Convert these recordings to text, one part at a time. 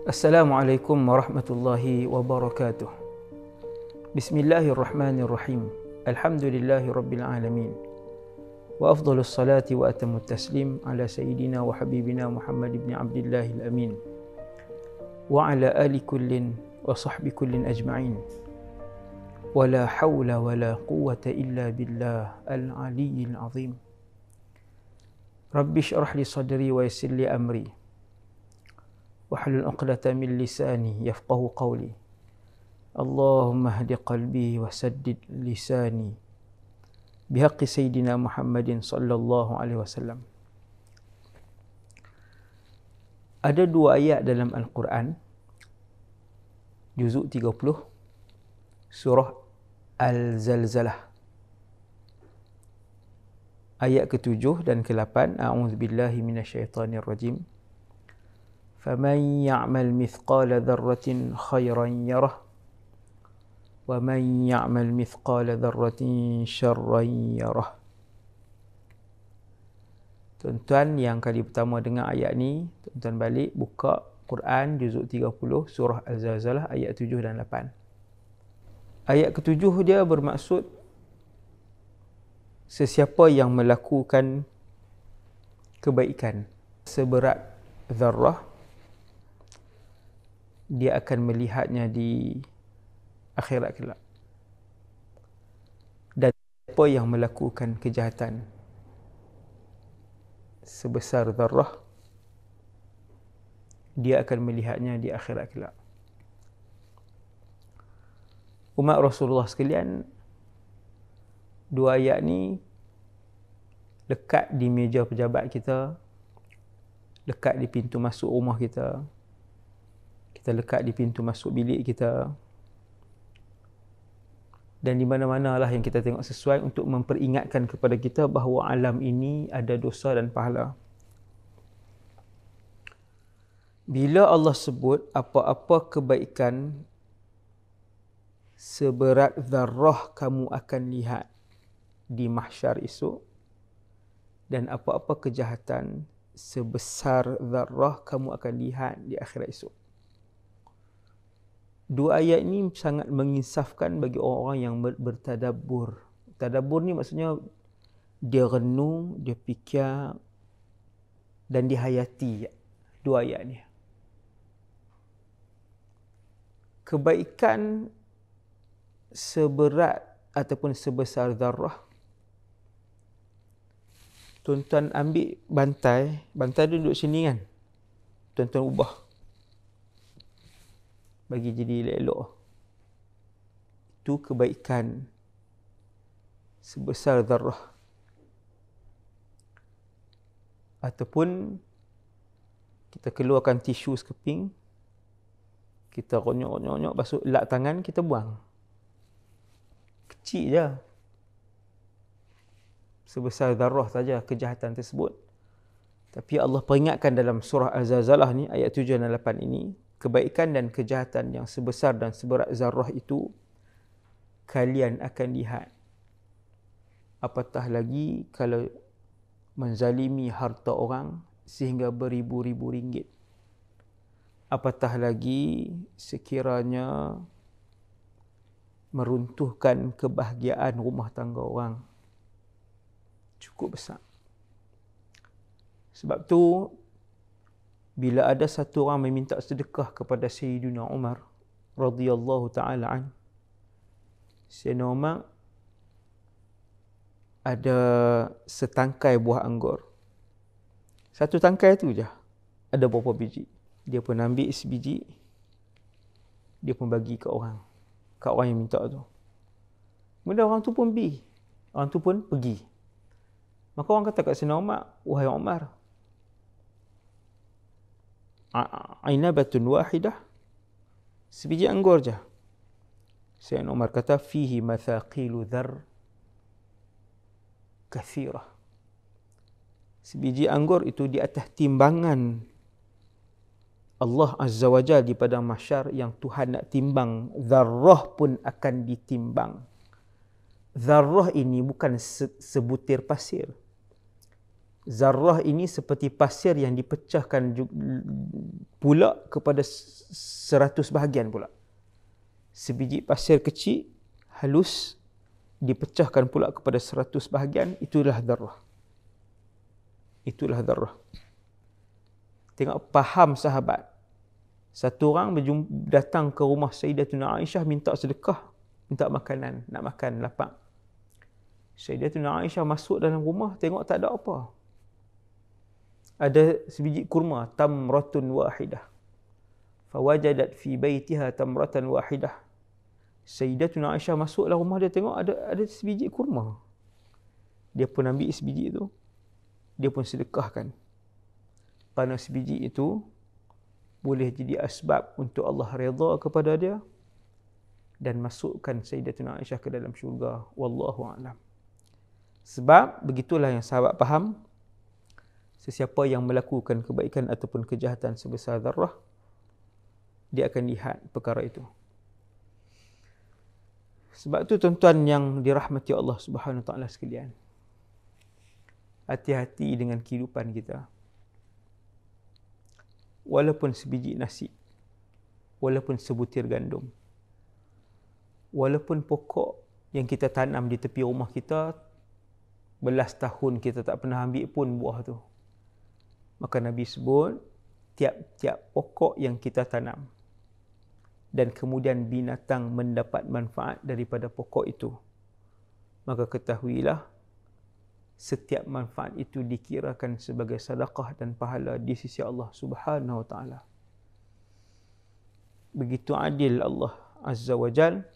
Assalamualaikum warahmatullahi wabarakatuh. Bismillahirrahmanirrahim. Alhamdulillahi rabbil alamin. Wa afdhalus salati wa atammut taslim ala sayyidina wa habibina Muhammad ibn Abdullah al-Amin. Wa ala ali kullin wa sahbi kullin ajma'in. Wa la hawla wa la quwwata illa billah al-aliyyil azim. Rabbi shrah li sadri wa yassir li amri. Wahlul 'uqdatam min lisani yafqahu qawli. Allahumma hdi qalbi wa saddid lisani bihaqqi sayyidina Muhammadin sallallahu alaihi wasallam. Ada dua ayat dalam Al-Quran, juzuk 30, surah Al-Zalzalah. Ayat ke-7 dan ke-8, a'udzubillahi minasyaitonir rajim. فَمَنْ يَعْمَلْ مِثْقَالَ ذَرَّةٍ خَيْرًا يَرَهُ وَمَنْ يَعْمَلْ مِثْقَالَ ذَرَّةٍ شَرًّا يَرَهُ. Tuan-tuan yang kali pertama dengar ayat ni, tuan-tuan balik buka Quran juzuk 30 surah Al-Zalzalah ayat 7 dan 8. Ayat ke-7 dia bermaksud sesiapa yang melakukan kebaikan seberat zarrah, dia akan melihatnya di akhirat kelak. Dan siapa yang melakukan kejahatan sebesar zarrah, dia akan melihatnya di akhirat kelak. Umat Rasulullah sekalian, dua ayat ni lekat di meja pejabat kita, lekat di pintu masuk rumah kita, kita lekat di pintu masuk bilik kita, dan di mana-mana lah yang kita tengok sesuai untuk memperingatkan kepada kita bahawa alam ini ada dosa dan pahala. Bila Allah sebut apa-apa kebaikan seberat zarrah kamu akan lihat di mahsyar esok, dan apa-apa kejahatan sebesar zarrah kamu akan lihat di akhirat esok. Dua ayat ini sangat menginsafkan bagi orang-orang yang bertadabbur. Tadabbur ni maksudnya dia renung, dia fikir dan dihayati dua ayat ni. Kebaikan seberat ataupun sebesar zarrah, tuan-tuan ambil bantai duduk sini kan, tuan-tuan ubah bagi jadi elok-elok. Itu kebaikan sebesar zarrah. Ataupun kita keluarkan tisu sekeping, kita ronyok-ronyok, basuh lap tangan, kita buang. Kecil je. Sebesar zarrah saja kejahatan tersebut. Tapi Allah peringatkan dalam surah Al-Zalzalah ni, ayat 7 dan 8 ini, kebaikan dan kejahatan yang sebesar dan seberat zarrah itu kalian akan lihat. Apatah lagi kalau menzalimi harta orang sehingga beribu-ribu ringgit. Apatah lagi sekiranya meruntuhkan kebahagiaan rumah tangga orang. Cukup besar. Sebab tu bila ada satu orang meminta sedekah kepada Sayyidina Umar radhiyallahu taala an, Sayyidina Umar ada setangkai buah anggur. Satu tangkai tu je ada berapa biji. Dia pun ambil sebiji, dia pun bagi ke orang yang minta tu. Kemudian orang tu pun pergi. Maka orang kata kat Sayyidina Umar, wahai Umar, ainabatun wahidah, sebiji anggur je. Sayyidina Umar kata, fihi mathaqilu dhar kathirah. Sebiji anggur itu di atas timbangan Allah Azza wa Jalla di padang mahsyar, yang Tuhan nak timbang, zarrah pun akan ditimbang. Zarrah ini bukan sebutir pasir. Zarrah ini seperti pasir yang dipecahkan pula kepada 100 bahagian pula. Sebiji pasir kecil, halus, dipecahkan pula kepada 100 bahagian, itulah zarrah. Itulah zarrah. Tengok faham sahabat. Satu orang datang ke rumah Sayyidatuna Aisyah minta sedekah, minta makanan, nak makan lapang. Sayyidatuna Aisyah masuk dalam rumah, tengok tak ada apa. Ada sebiji kurma, tamratun wahidah. Fawajadat fi baitiha tamratan wahidah. Sayyidatuna Aisyah masuk dalam rumah dia, tengok ada sebiji kurma. Dia pun ambil sebiji itu, dia pun sedekahkan. Kerana sebiji itu boleh jadi asbab untuk Allah redha kepada dia dan masukkan Sayyidatuna Aisyah ke dalam syurga. Wallahu a'lam. Sebab begitulah yang sahabat faham, sesiapa yang melakukan kebaikan ataupun kejahatan sebesar zarrah, dia akan lihat perkara itu. Sebab tu tuan-tuan yang dirahmati Allah Subhanahu Wa Taala sekalian, hati-hati dengan kehidupan kita. Walaupun sebiji nasi, walaupun sebutir gandum, walaupun pokok yang kita tanam di tepi rumah kita, belas tahun kita tak pernah ambil pun buah tu. Maka Nabi sebut, tiap-tiap pokok yang kita tanam dan kemudian binatang mendapat manfaat daripada pokok itu, maka ketahuilah setiap manfaat itu dikirakan sebagai sedekah dan pahala di sisi Allah Subhanahu Wa Taala. Begitu adil Allah Azza wa Jal,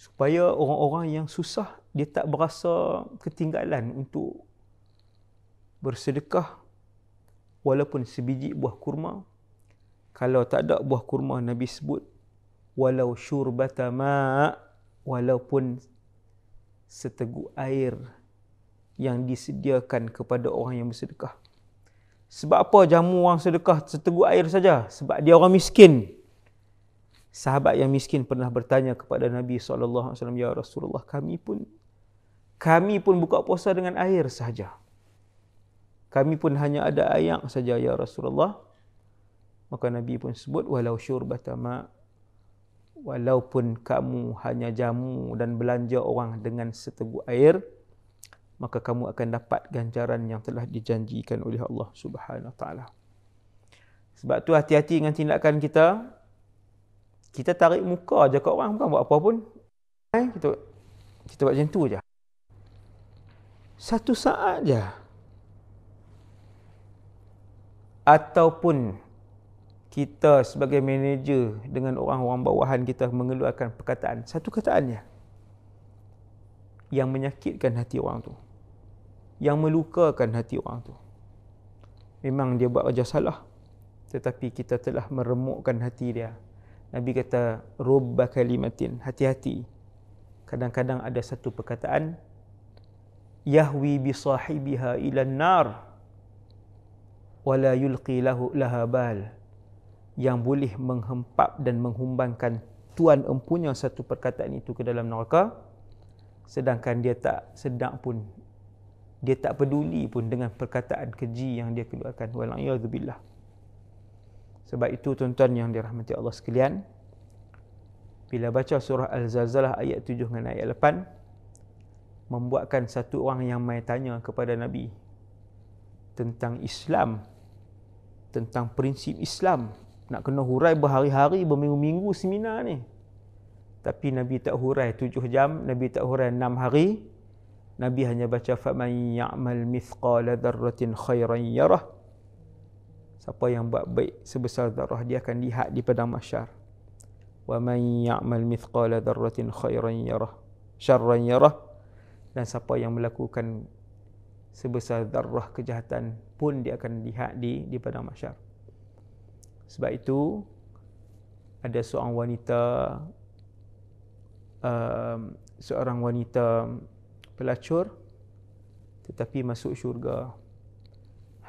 supaya orang-orang yang susah dia tak berasa ketinggalan untuk bersedekah walaupun sebiji buah kurma. Kalau tak ada buah kurma, Nabi sebut walau syurbata ma', walaupun seteguk air yang disediakan kepada orang yang bersedekah. Sebab apa jamu orang sedekah seteguk air saja? Sebab dia orang miskin. Sahabat yang miskin pernah bertanya kepada Nabi SAW, ya Rasulullah, kami pun buka puasa dengan air sahaja. Kami pun hanya ada air saja ya Rasulullah. Maka Nabi pun sebut walau syurbata ma', walaupun kamu hanya jamu dan belanja orang dengan seteguk air, maka kamu akan dapat ganjaran yang telah dijanjikan oleh Allah Subhanahu Wa Taala. Sebab tu hati-hati dengan tindakan kita. Kita tarik muka aja kat orang, bukan buat apa pun. Kita buat macam tu je. Satu saat je. Ataupun kita sebagai manager dengan orang-orang bawahan kita mengeluarkan perkataan, satu kataannya yang menyakitkan hati orang tu, yang melukakan hati orang tu. Memang dia buat kerja salah, tetapi kita telah meremukkan hati dia. Nabi kata, rubba kalimatin, hati-hati. Kadang-kadang ada satu perkataan, yahwi bi sahibiha ilan nar, wala yulqi laha bal, yang boleh menghempap dan menghumbangkan tuan empunya satu perkataan itu ke dalam neraka, sedangkan dia tak sedar pun, dia tak peduli pun dengan perkataan keji yang dia keluarkan. Wal'iyadzubillah. Sebab itu tuan-tuan yang dirahmati Allah sekalian, bila baca surah Al-Zalzalah ayat 7 dan ayat 8, membuatkan satu orang yang mai tanya kepada Nabi tentang Islam, tentang prinsip Islam. Nak kena hurai berhari-hari, berminggu-minggu seminar ni. Tapi Nabi tak hurai 7 jam, Nabi tak hurai 6 hari. Nabi hanya baca faman ya'mal mithqala dzarratin khairan yarah. Siapa yang buat baik sebesar zarah, dia akan lihat di padang mahsyar. Wa man ya'mal mithqala dzarratin khairan yarah, syarran yarah. Dan siapa yang melakukan sebesar zarah kejahatan pun dia akan lihat di padang mahsyar. Sebab itu ada seorang wanita pelacur tetapi masuk syurga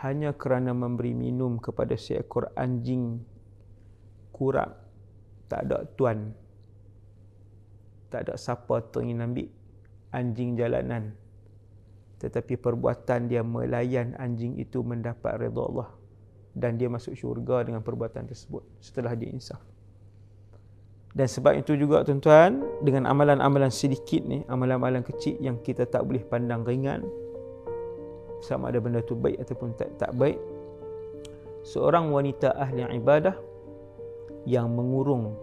hanya kerana memberi minum kepada seekor anjing kurap. Tak ada tuan, tak ada siapa teringin ambil, anjing jalanan. tetapi perbuatan dia melayan anjing itu mendapat redha Allah dan dia masuk syurga dengan perbuatan tersebut setelah dia insaf. Dan sebab itu juga tuan-tuan, dengan amalan-amalan sedikit ni, amalan-amalan kecil yang kita tak boleh pandang ringan, sama ada benda tu baik ataupun tak baik, seorang wanita ahli ibadah yang mengurung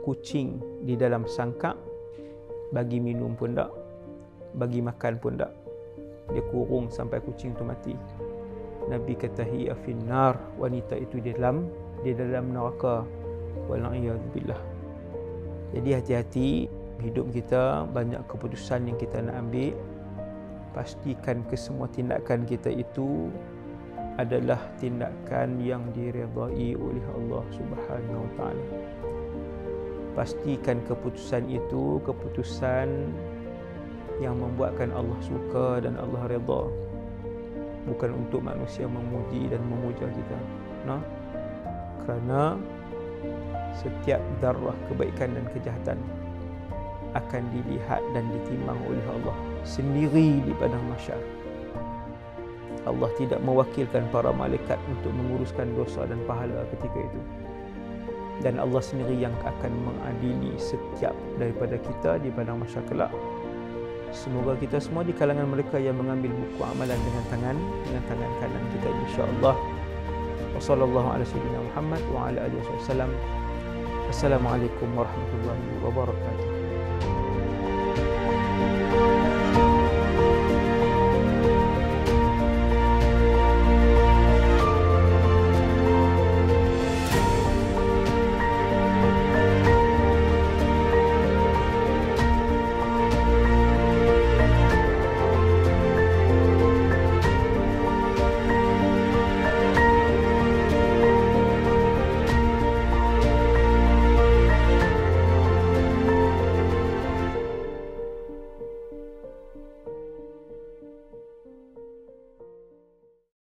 kucing di dalam sangkar, bagi minum pun tak, bagi makan pun tak, dia kurung sampai kucing tu mati, Nabi kata hiya finnar, wanita itu di dalam neraka, wal'iyadzubillah. Jadi hati-hati hidup kita, banyak keputusan yang kita nak ambil, pastikan kesemua tindakan kita itu adalah tindakan yang diredai oleh Allah Subhanahu Wa Taala. Pastikan keputusan itu keputusan yang membuatkan Allah suka dan Allah redha, bukan untuk manusia memuji dan memuja kita. Nah, kerana setiap darah kebaikan dan kejahatan akan dilihat dan ditimbang oleh Allah sendiri di padang mahsyar. Allah tidak mewakilkan para malaikat untuk menguruskan dosa dan pahala ketika itu. Dan Allah sendiri yang akan mengadili setiap daripada kita di padang mahsyar kelak. Semoga kita semua di kalangan mereka yang mengambil buku amalan dengan tangan kanan kita, insya-Allah. Wassallallahu ala sayyidina Muhammad wa ala alihi wasallam. Assalamualaikum warahmatullahi wabarakatuh.